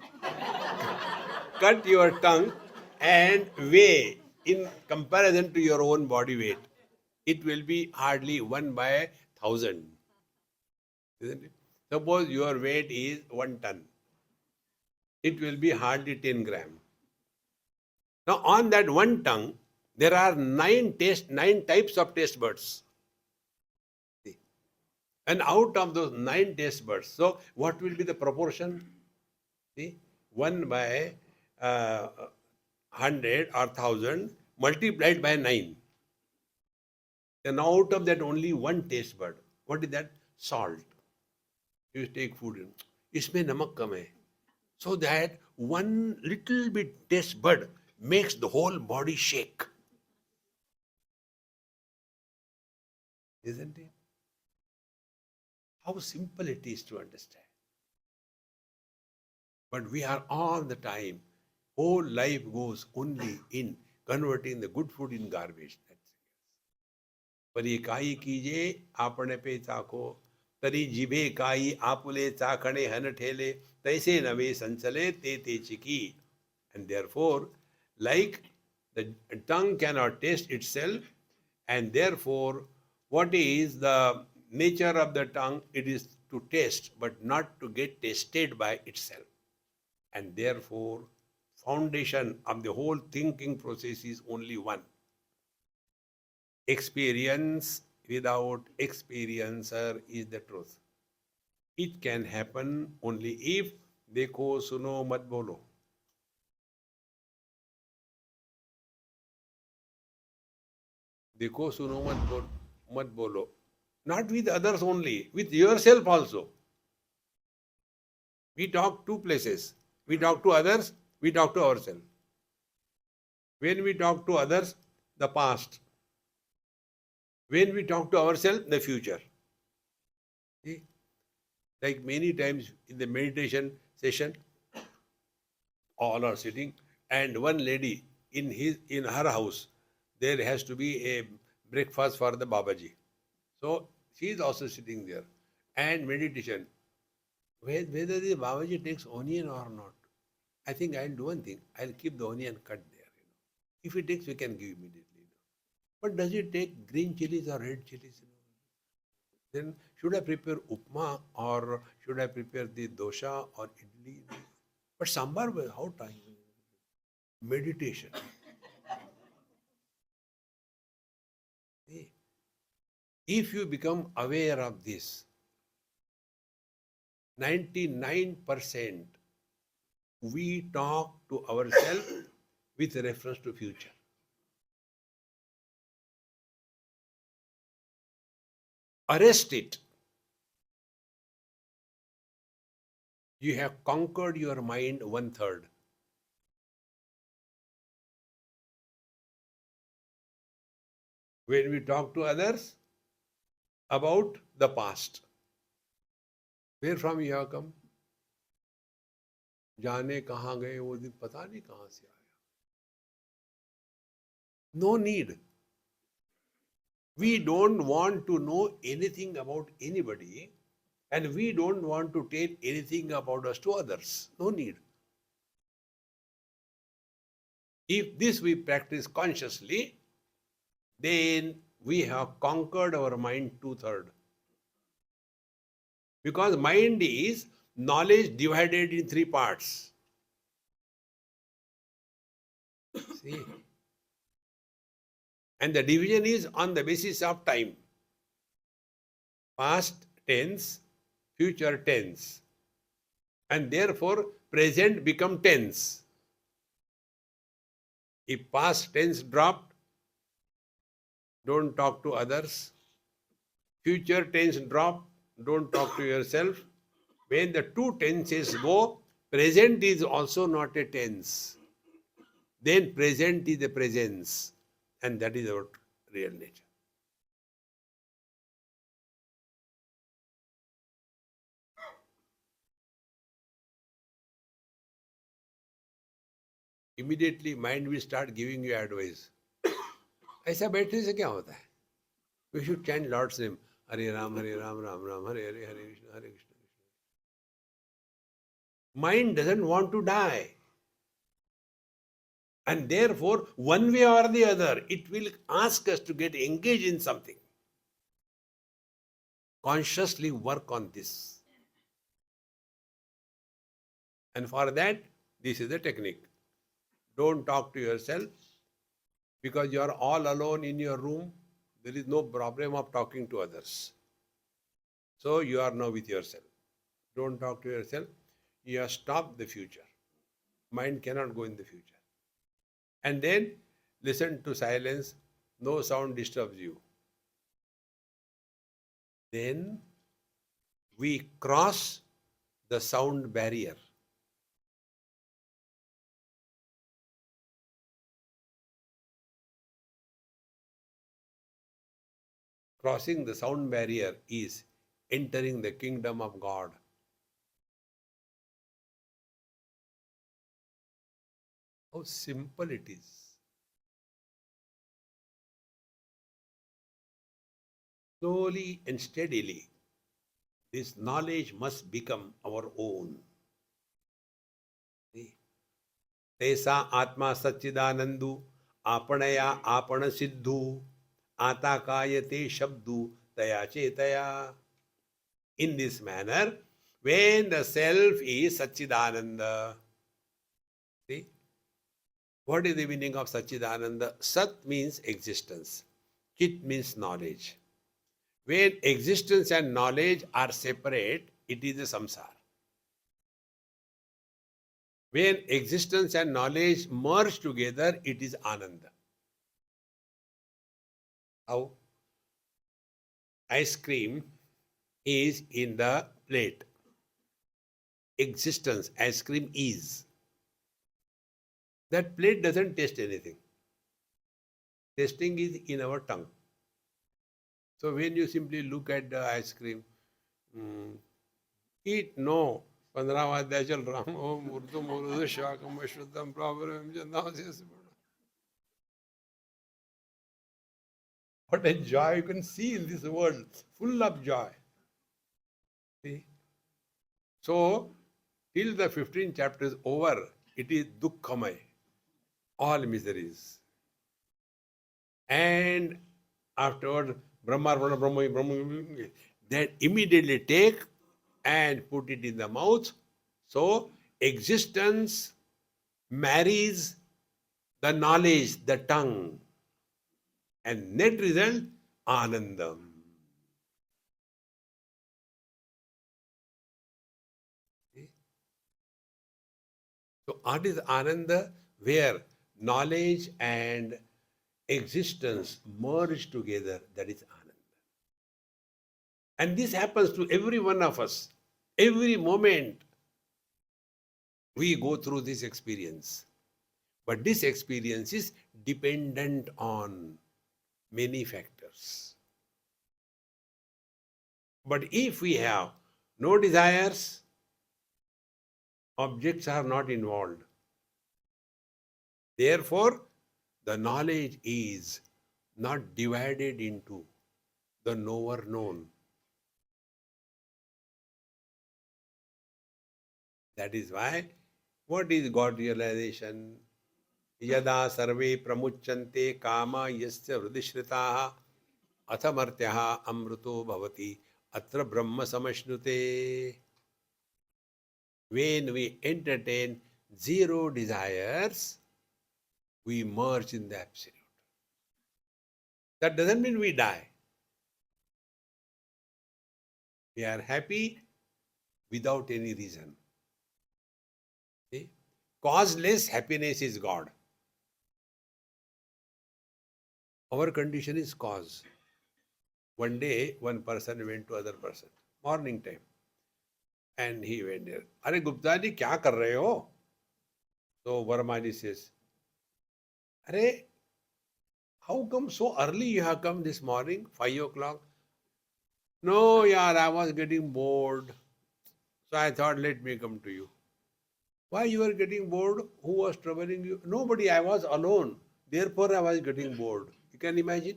Cut your tongue and weigh in comparison to your own body weight. It will be hardly 1/1000. Isn't it? Suppose your weight is 1 ton. It will be hardly 10 grams. Now on that one tongue, there are 9 types of taste buds. See? And out of those 9 taste buds, so what will be the proportion? See? 1/100 or 1000 multiplied by 9. Then out of that only one taste bud. What is that? Salt. You take food in. इसमें नमक कम है. So that one little bit taste bud makes the whole body shake. Isn't it? How simple it is to understand. But we are all the time, whole life goes only in converting the good food in garbage. परी काही कीजे आपण पे चाखो तरी जिभे काही आपुले चाखणे हन ठेले तैसे नवे संचले ते चिकी. And therefore, like the tongue cannot taste itself, and therefore, what is the nature of the tongue? It is to taste, but not to get tasted by itself. And therefore, foundation of the whole thinking process is only one. Experience without experiencer is the truth. It can happen only if देखो सुनो मत बोलो. देखो सुनो मत बोलो. Not with others only, with yourself also. We talk two places. We talk to others, we talk to ourselves. When we talk to others, the past. When we talk to ourselves, the future. See? Like many times in the meditation session, all are sitting, and one lady in her house, there has to be a breakfast for the Babaji. So she is also sitting there. And meditation. Whether the Babaji takes onion or not, I think I'll do one thing. I'll keep the onion cut there. If he takes, we can give immediately. But does he take green chilies or red chilies? Then should I prepare upma or should I prepare the dosha or idli? But sambar, how time? Meditation. If you become aware of this, 99% we talk to ourselves with reference to future. Arrest it. You have conquered your mind 1/3. When we talk to others about the past, where from you have come? जाने कहाँ गए वो दिन पता नहीं कहाँ से आया. No need. We don't want to know anything about anybody, and we don't want to tell anything about us to others. No need. If this we practice consciously, then we have conquered our mind 2/3. Because mind is knowledge divided in 3 parts. See? And the division is on the basis of time. Past tense, future tense. And therefore, present become tense. If past tense dropped, don't talk to others. Future tense dropped, don't talk to yourself. When the two tenses go, present is also not a tense. Then present is the presence. And that is our real nature. Immediately mind will start giving you advice. ऐसा बैठने से क्या होता है? We should chant Lord's name. Hare Ram, Ram Ram, Hare Hare, Hare Krishna, Hare Krishna. Mind doesn't want to die. And therefore, one way or the other, it will ask us to get engaged in something. Consciously work on this. And for that, this is the technique. Don't talk to yourself because you are all alone in your room. There is no problem of talking to others. So you are now with yourself. Don't talk to yourself. You have stopped the future. Mind cannot go in the future. And then listen to silence. No sound disturbs you. Then we cross the sound barrier. Crossing the sound barrier is entering the kingdom of God. How simple it is. Slowly and steadily, this knowledge must become our own. तैसा आत्मा सच्चिदानंदु आपणया आपण सिद्धू आता कायते शब्दु तया चेतया. In this manner, when the self is Satchidananda. See? What is the meaning of Satchidananda? Sat means existence. Chit means knowledge. When existence and knowledge are separate, it is a samsara. When existence and knowledge merge together, it is ananda. How? Ice cream is in the plate. Existence, ice cream is. That plate doesn't taste anything. Tasting is in our tongue. So when you simply look at the ice cream, eat no. 15 अध्याय चल रहा हूँ ओम ऊर्ध्वम ऊर्ध्व शाकम शुद्धम प्रावरम जन्नास्य What a joy you can see in this world, full of joy. See? So, till the 15th chapter is over, it is dukkhamay, all miseries. And afterward, Brahma, then immediately take and put it in the mouth. So, existence marries the knowledge, the tongue. And net result, anandam. So, what is ananda? Where knowledge and existence merge together, that is ananda. And this happens to every one of us. Every moment we go through this experience. But this experience is dependent on many factors. But if we have no desires, objects are not involved. Therefore, the knowledge is not divided into the knower known. That is why, what is God realization? Yada sarve pramuchante kama yasya hridishritaha athamartyaha amruto bhavati atra brahma samashnute. When we entertain zero desires, we merge in the absolute. That doesn't mean we die. We are happy without any reason. See? Causeless happiness is God. Our condition is cause. One day, one person went to other person, morning time. And he went there. Are Gupta ji, kya kar rahe ho? So Verma ji says, Are, how come so early you have come this morning, 5 o'clock? No, yaar, I was getting bored. So I thought, let me come to you. Why you were getting bored? Who was troubling you? Nobody, I was alone. Therefore, I was getting bored. You can imagine?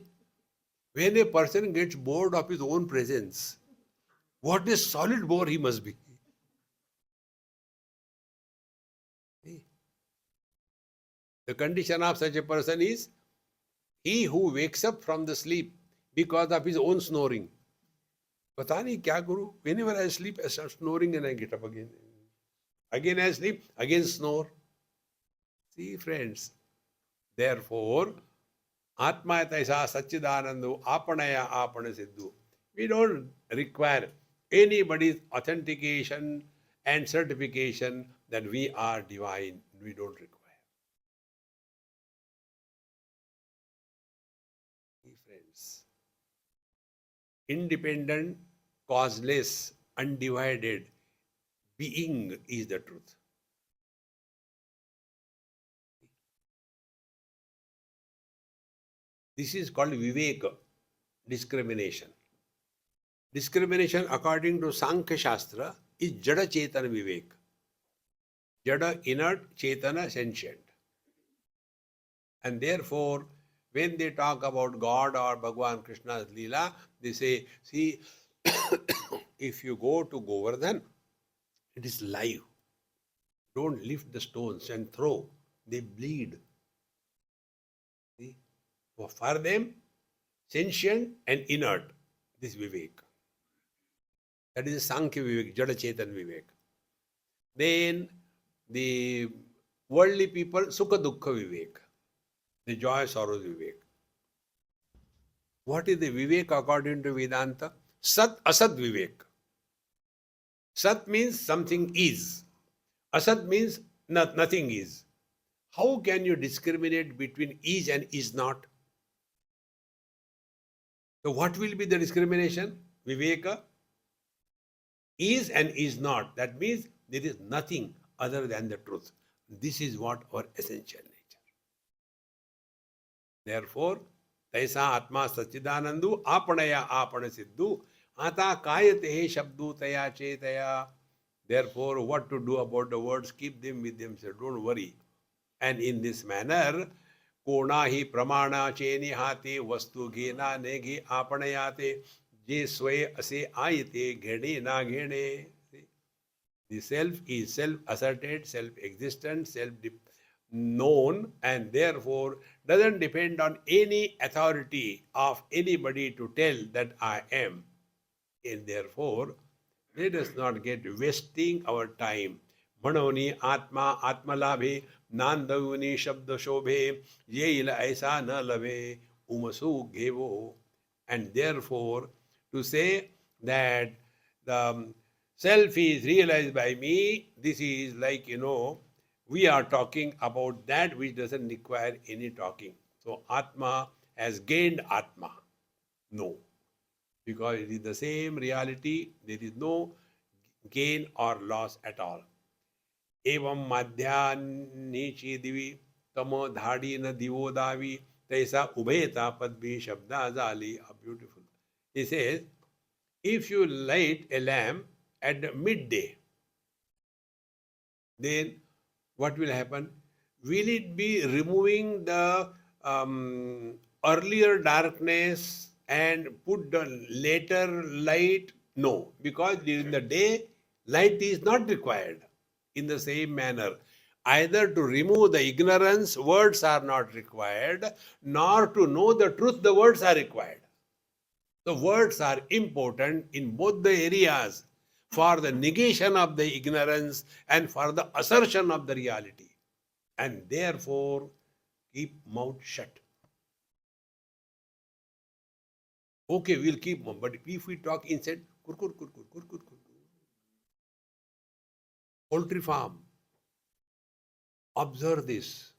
When a person gets bored of his own presence, what a solid bore he must be. The condition of such a person is he who wakes up from the sleep because of his own snoring. Pata nahi kya kuru? Whenever I sleep, I start snoring and I get up again. Again I sleep, again snore. See, friends, therefore, Atma taisa Satchidanando Apanaya Apana Siddhu. We don't require anybody's authentication and certification that we are divine. We don't require. Friends, independent, causeless, undivided being is the truth. This is called Viveka, discrimination. Discrimination, according to Sankhya Shastra, is Jada Chetana Vivek. Jada, inert, Chetana, sentient. And therefore, when they talk about God or Bhagwan Krishna's Leela, they say, see, if you go to Govardhan, it is live. Don't lift the stones and throw. They bleed. See? For them, sentient and inert, this Vivek. That is Sankhya Vivek, Jada Chetan Vivek. Then the worldly people, Sukha Dukkha Vivek, the joy sorrows Vivek. What is the Vivek according to Vedanta? Sat Asat Vivek. Sat means something is. Asat means nothing is. How can you discriminate between is and is not? So what will be the discrimination? Viveka is and is not. That means there is nothing other than the truth. This is what our essential nature. Therefore, तैसा आत्मा सच्चिदानंदु आपणया आपण सिद्धू आता कायते हे शब्दू तया चेतया. Therefore, what to do about the words? Keep them with themselves. Don't worry. And in this manner, कोणाही प्रमाणाचे निहाते वस्तू घेना ने घे आपणयाते जे स्वय असे आयते घेणे ना घेणे. The self is self-asserted, self-existent, self-known, and therefore doesn't depend on any authority of anybody to tell that I am. And therefore, let us not get wasting our time. म्हणून आत्मा आत्मलाभे नांदवनी शब्द शोभे येईल ऐसा न लभे उमसू घेवो. And therefore, to say that the self is realized by me, this is like, we are talking about that which doesn't require any talking. So Atma has gained Atma. No. Because it is the same reality, there is no gain or loss at all. एवं माध्यान्नीची दिवी तम धाडी न दिवो दावी तैसा उभयता पद्मी शब्दा झाली. Beautiful. He says, if you light a lamp at midday, then what will happen? Will it be removing the earlier darkness and put the later light? No, because during the day, light is not required. In the same manner, either to remove the ignorance, words are not required, nor to know the truth, the words are required. The words are important in both the areas, for the negation of the ignorance and for the assertion of the reality. And therefore, keep mouth shut. Okay, we'll keep mouth, but if we talk inside, kur kur kur kur kur kur kur. Poultry farm. Observe this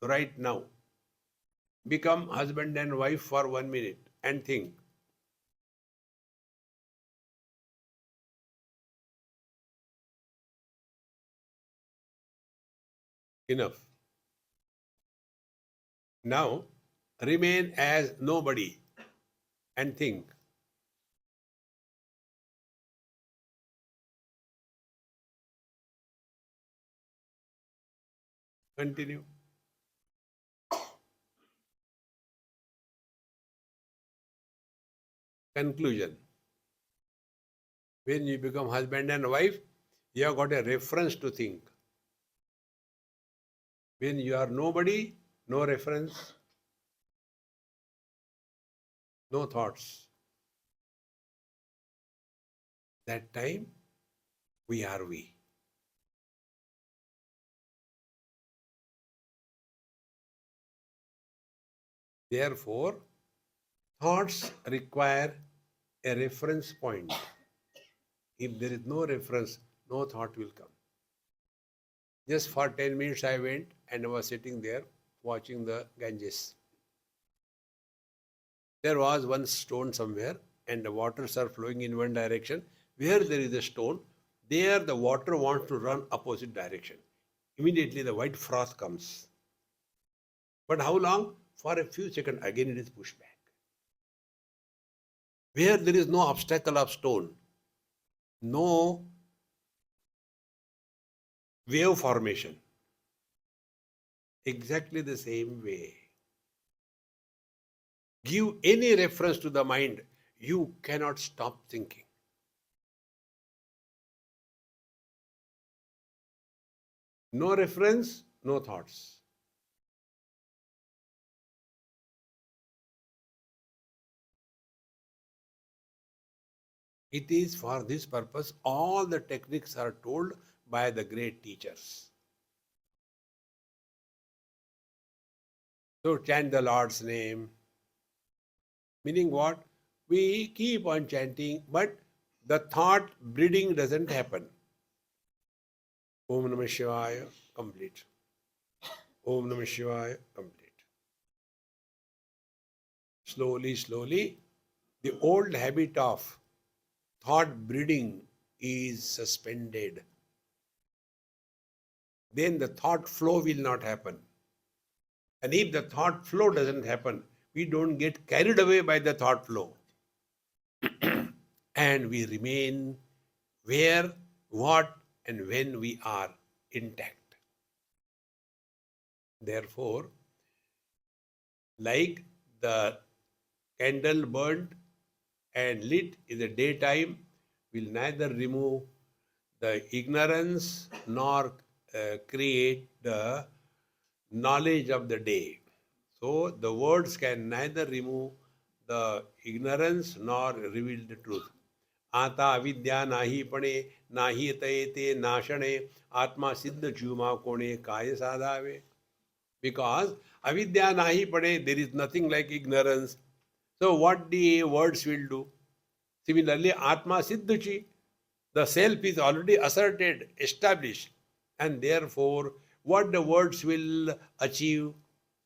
right now. Become husband and wife for 1 minute and think. Enough. Now, remain as nobody and think. Continue. Conclusion. When you become husband and wife, you have got a reference to think. When you are nobody, no reference, no thoughts. That time, we are we. Therefore, thoughts require a reference point. If there is no reference, no thought will come. Just for 10 minutes I went and I was sitting there watching the Ganges. There was one stone somewhere and the waters are flowing in one direction. Where there is a stone, there the water wants to run opposite direction. Immediately the white froth comes. But how long? For a few seconds, again it is pushed back. Where there is no obstacle of stone, no wave formation. Exactly the same way. Give any reference to the mind, you cannot stop thinking. No reference, no thoughts. It is for this purpose all the techniques are told by the great teachers. So chant the Lord's name, Meaning what? We keep on chanting, but the thought breeding doesn't happen. Om Namah Shivaya, complete. Om Namah Shivaya, complete. Slowly, slowly, the old habit of thought breeding is suspended. Then the thought flow will not happen. And if the thought flow doesn't happen, we don't get carried away by the thought flow. And we remain where, what, and when we are intact. Therefore, like the candle burnt and lit in the daytime will neither remove the ignorance nor create the knowledge of the day. So the words can neither remove the ignorance nor reveal the truth. आता अविद्या नाहीपणे नाही तये नाशणे आत्मा सिद्ध चुमा कोणे काय साधावे. Because avidya nahi there is nothing like ignorance. So what the words will do? Similarly, Atma Siddhuchi, the self is already asserted, established, and therefore what the words will achieve,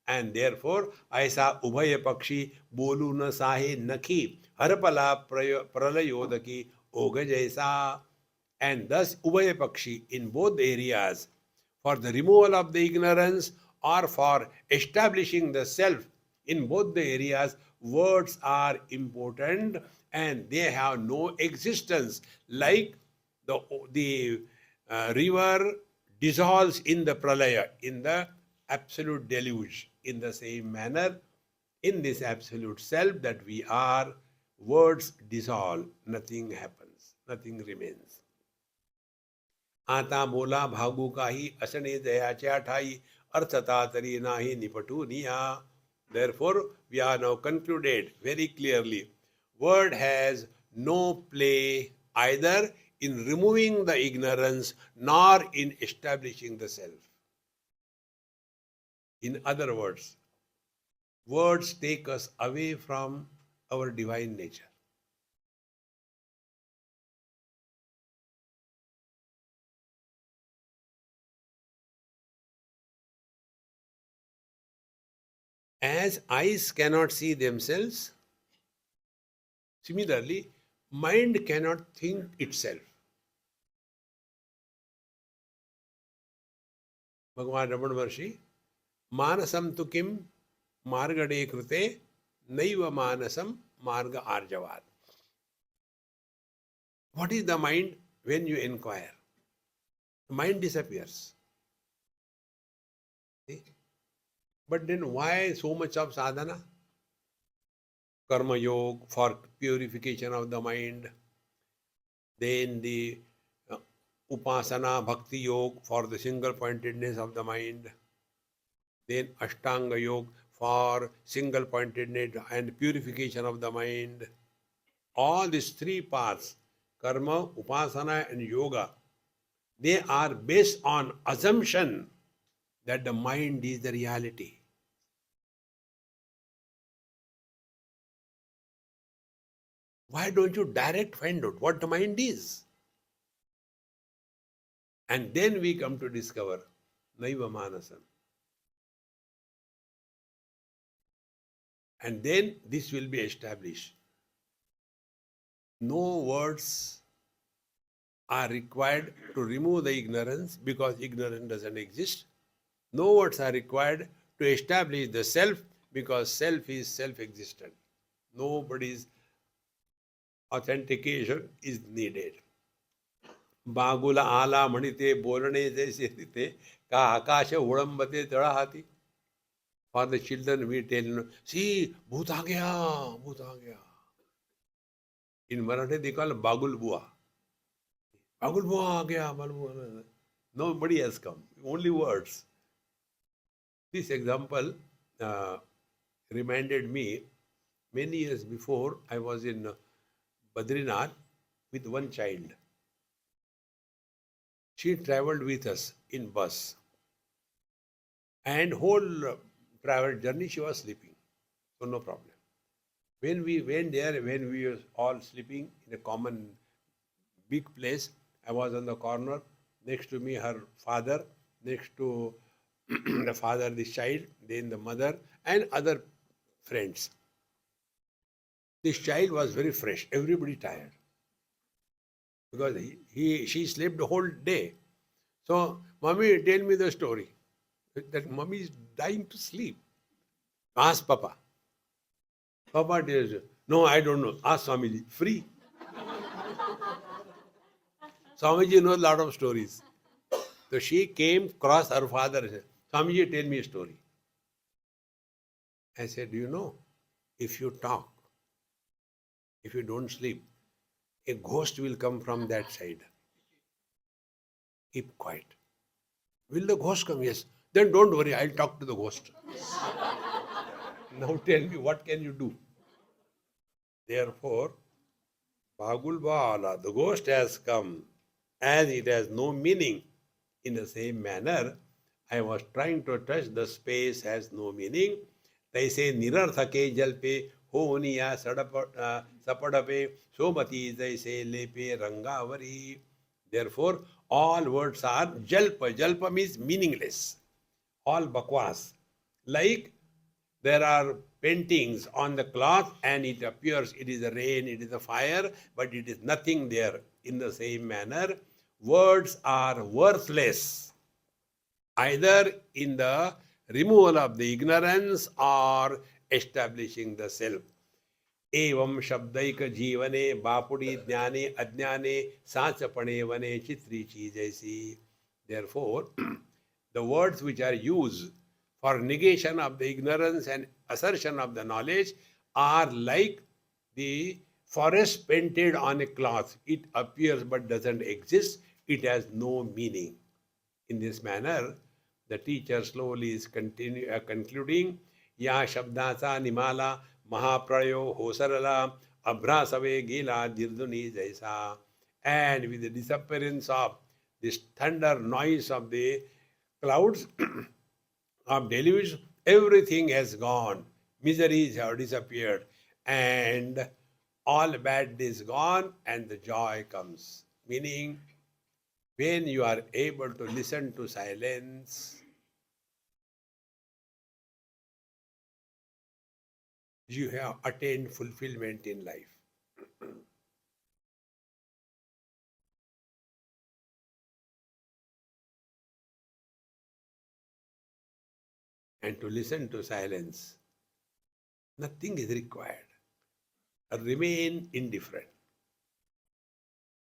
and therefore aisa ubhaya pakshi bolu na sahe nakhi harpala pralayodaki oga jaisa. And thus ubhaya pakshi in both areas, for the removal of the ignorance or for establishing the self, in both the areas words are important and they have no existence. Like the river dissolves in the pralaya, in the absolute deluge. In the same manner, in this absolute self that we are, words dissolve, nothing happens, nothing remains. आता बोला भागू काही असणे जयाच्या ठाई अर्थता तरी नाही निपटू निया. Therefore, we are now concluded very clearly. Word has no play either in removing the ignorance nor in establishing the self. In other words, words take us away from our divine nature. As eyes cannot see themselves, similarly, mind cannot think itself. Bhagavan Ramana Maharshi, Manasam tu kim margade krute naiva manasam marga arjavat. What is the mind when you inquire? The mind disappears. See? But then why so much of sadhana? Karma yoga for purification of the mind. Then the upasana bhakti yoga for the single pointedness of the mind. Then ashtanga yoga for single pointedness and purification of the mind. All these three paths, karma, upasana and yoga, they are based on assumption that the mind is the reality. Why don't you direct find out what the mind is? And then we come to discover Naiva Manasam. And then this will be established. No words are required to remove the ignorance because ignorance doesn't exist. No words are required to establish the self because self is self-existent. Nobody's authentication is needed. बागुला आला म्हणिते बोलणे जैसे तिथे का आकाश उळंबते तळहाती. For the children we tell, see, भूत आ गया, भूत आ गया. In Marathi they call Bagul Bua. Bagul Bua आ गया, Bagul Bua. Nobody has come, only words. This example reminded me many years before I was in Badrinath with one child. She traveled with us in bus. And whole travel journey she was sleeping. So no problem. When we went there, when we were all sleeping in a common big place, I was on the corner. Next to me, her father. Next to the father, the child. Then the mother and other friends. This child was very fresh. Everybody tired because she slept the whole day. So, mommy, tell me the story. That mommy is dying to sleep. Ask Papa. Papa tells you, no, I don't know. Ask Swamiji. Free. Swamiji knows a lot of stories. So she came across her father and said, Swamiji, tell me a story. I said, you know, if you talk, if you don't sleep, a ghost will come from that side. Keep quiet. Will the ghost come? Yes. Then don't worry, I'll talk to the ghost. Now tell me, what can you do? Therefore, Bhagul Bala, the ghost has come, as it has no meaning. In the same manner, I was trying to touch the space has no meaning. तैसे निरर्थके जल पे होनिया सपड़ पे सोमती जैसे लेपे रंगावरी. Therefore, all words are jalpa. Jalpa means meaningless. All bakwas. Like there are paintings on the cloth and it appears it is a rain, it is a fire, but it is nothing there. In the same manner, words are worthless, either in the removal of the ignorance or establishing the self. एवं शब्दैक जीवने बापुड़ी ज्ञाने अज्ञाने साचपणे वने चित्रीची जैसी. Therefore, the words which are used for negation of the ignorance and assertion of the knowledge are like the forest painted on a cloth. It appears but doesn't exist. It has no meaning. In this manner, the teacher slowly is concluding, या शब्दाचा निमाला महाप्रळयो होसरला अभ्रासवे गेला दिर्दुनी जैसा. And with the disappearance of this thunder noise of the clouds of deluge, everything has gone. Miseries have disappeared and all bad is gone and the joy comes. Meaning, when you are able to listen to silence, you have attained fulfillment in life. And to listen to silence, nothing is required. Remain indifferent.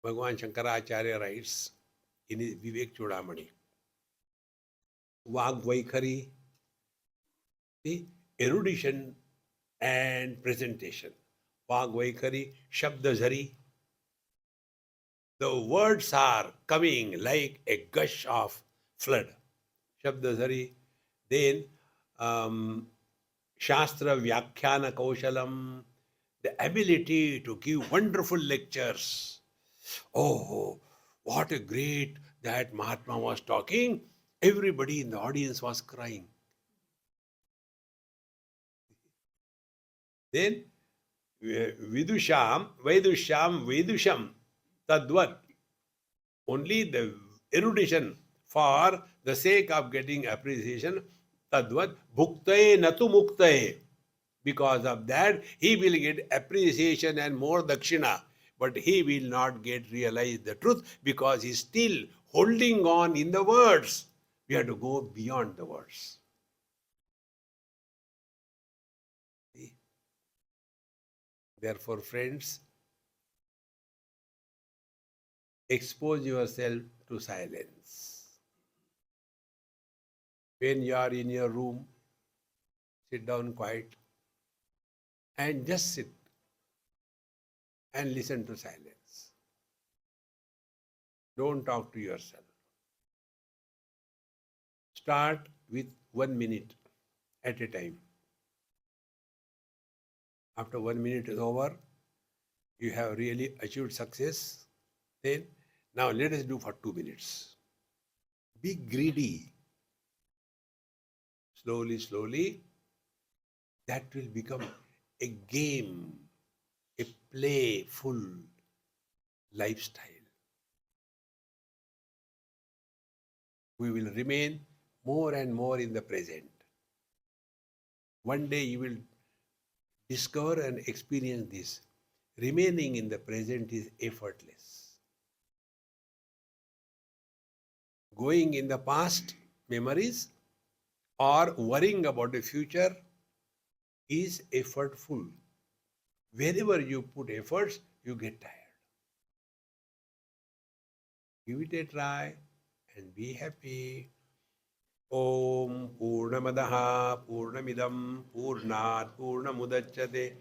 Bhagavan Shankaracharya writes in his Vivek Chudamani, Vag Vaikhari, the erudition and presentation. Vag Vaikhari, Shabdazhari. The words are coming like a gush of flood. Shabdazhari. Then Shastra Vyakhyana Kaushalam, the ability to give wonderful lectures. Oh, what a great that Mahatma was talking. Everybody in the audience was crying. Then Vidusham, Vedusham, Tadvat. Only the erudition for the sake of getting appreciation. Tadvat bhuktaye natu muktaye. Because of that, he will get appreciation and more dakshina. But he will not get realized the truth because he is still holding on in the words. We have to go beyond the words. See? Therefore, friends, expose yourself to silence. When you are in your room, sit down quiet and just sit and listen to silence. Don't talk to yourself. Start with 1 minute at a time. After 1 minute is over, you have really achieved success. Then, now let us do for 2 minutes. Be greedy. Slowly, slowly, that will become a game, a playful lifestyle. We will remain more and more in the present. One day you will discover and experience this. Remaining in the present is effortless. Going in the past memories or worrying about the future is effortful. Wherever you put efforts, you get tired. Give it a try and be happy. Om Purnamadaha Purnamidam Purnat Purnamudachyate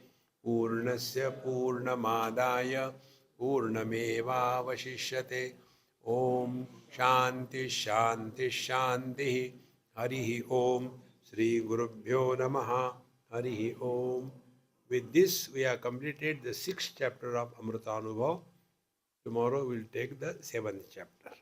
Purnasya Purnamadaya Purnameva Vashishyate. Om Shanti Shanti Shanti. Harihi Om. Sri Gurubhyo Namaha. Harihi Om. With this, we have completed the 6th chapter of Amritanubhav. Tomorrow we will take the 7th chapter.